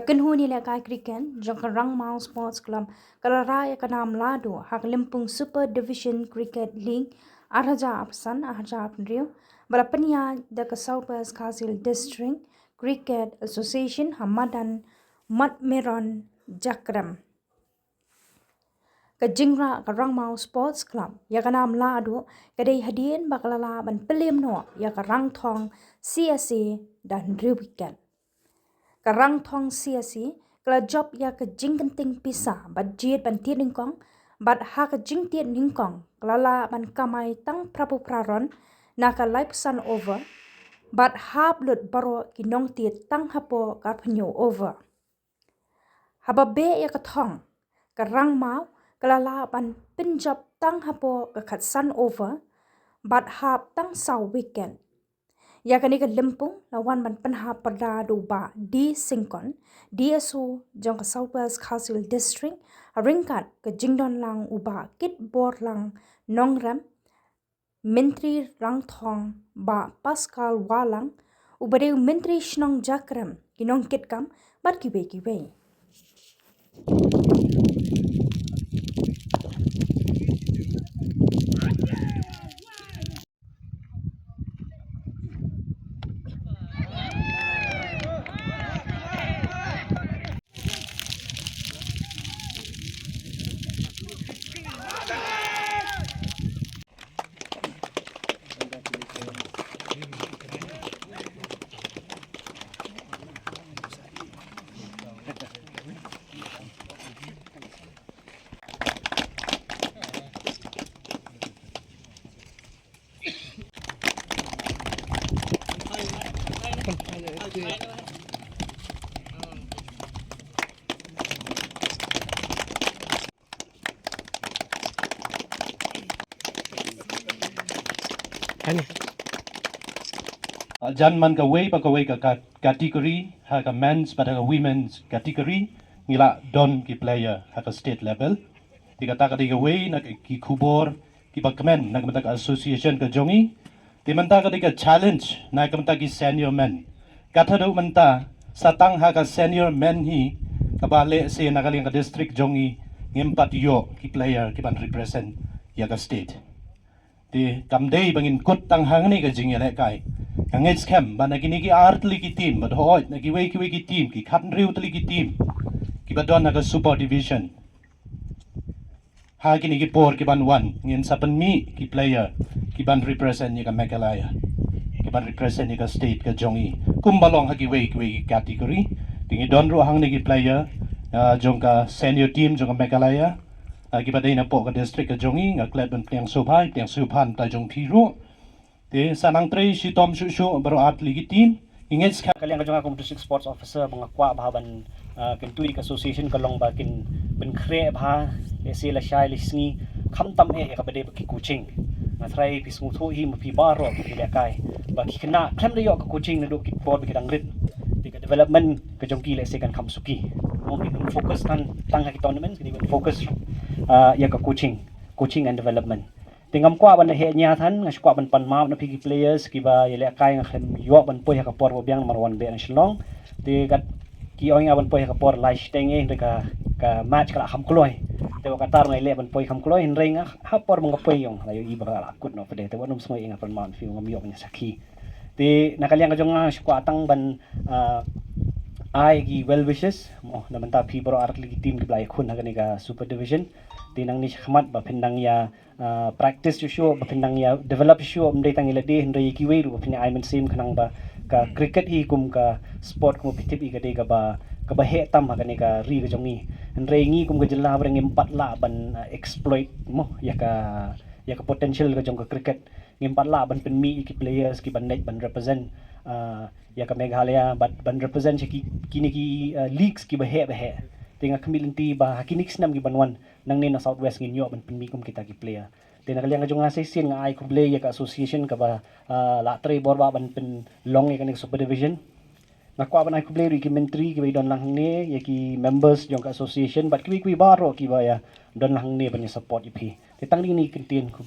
Kakenhuni le kai cricket jong Rangmaw Sports Club kalaraya kanam lado hak limpung Super Division Cricket League arhaja apsan arhaja apnrio balapania the Southwest Kazil District Cricket Association Hamadan Motmeron Jakrem Kajingra Rangmaw Sports Club yakanam lado kadai hadien bakalala ban pelim no yakarang thong CSA dan weekend Karang thong CSC kala job ya ka jingkenting pisa bat jiet ban tiet ningkong bat ha ka jing tiet ningkong kala ban kamai tang prapu praron na ka life sun over bat ha blut baro kinong tiet tang hapo ka pnyo over haba be ya ka thong karang mau kala ban pinjob tang hapo ka khat sun over bat hap tang saw weekend ya kani ka limpung lawan ban panha pada duba di singkon DSO jong ka Southwest Kazil District ringkat ka jingdon lang uba kit bor lang nongram mentri rang thong ba Pascal walang ubade mentri shnong Jakrem kinong kit kam bat kiwe Jan man ka way ka category ha ka men's pada ka women's category ngila don ki player ha ka state level di kata ka di ka way na ki kubor ki bakmen na ka association ka jongi di manta ka di ka challenge na ka manta ki senior men kata do manta satang ha ka senior men hi ka bale se na ka district jongi ngimpat yo ki player ki ban represent ya ka state di kamdei bangin kut tang hangni ka jingele kai Kangets kem ba nagini ki artli ki team but hoy nagi way ki team ki khatn riu tli ki team ki badon naga super division ha kini ki por ki ban one ngin sapan mi ki player ki ban represent ni ka Meghalaya ki ban represent ni ka state ka jongi kumbalong ha ki way ki category tingi don ro hang ni ki player jong ka senior team jong ka Meghalaya ki badai na po ka district ka jongi nga club ban tiang subhan ta jong thiru te sanang tre si tom shu baru atli ki team ingets kalian ka jonga district sports officer mga kwa bahaban kentui ka association kalong bakin ben kre bha se la shai lisngi khamtam ka bade ki coaching na try pis mutho hi pi baro ki le kai ba ki kena klem de yo ka coaching na do ki board ki dangrit di ka development ka jongki le se kan khamsuki mungkin focus kan tang ka tournament ni focus ya ka coaching and development tingam kwa ban he nya than ngas kwa ban pan ma na pigi players ki ba yele kai nga khlem yo ban po ka por biang number 1 be na shlong ti gat ki oi nga ban po ka por lai steng e ka match kala kham kloi te ka tar ngai le ban po kham kloi hin ring ha por mong po yong ayo i ba la kut no pede te wonum smoi nga pan ma fi ngam yo nya sakhi ti nakaliang ka jong nga kwa tang ban ai ki well wishes mo na manta phi bro artli ki team ki blai khun ha ka super division tinang ni khmat ba phindang ya practice show ba phindang ya develop show mdei tang ila de hendai ki wei ru phini ai men sim khanang ba ka cricket hi kum ka sport kum phitip i ka de ka ba he tam ha ka ri ka jongi hendai ngi kum ka jilla breng 4 la ban exploit mo ya ka potential ka jong ka cricket ngim 4 la ban pen mi ki players ki ban net ban represent ya ka Meghalaya ban represent ki leagues ki ba he tinga kamilinti ba hakinix nam gi banwan nang ni na Southwest ngin yo ban pinmikum kita ki player tinga kaliang jong nga sin nga ai ku play ya ka association ka ba la tre bor ba ban pin long ya ka super division nakwa ban ai ku play ri ki mentri ki don lang ne ya ki members jong ka association but ki baro ki ba ya don lang ne ban support ipi titang ni kintin ku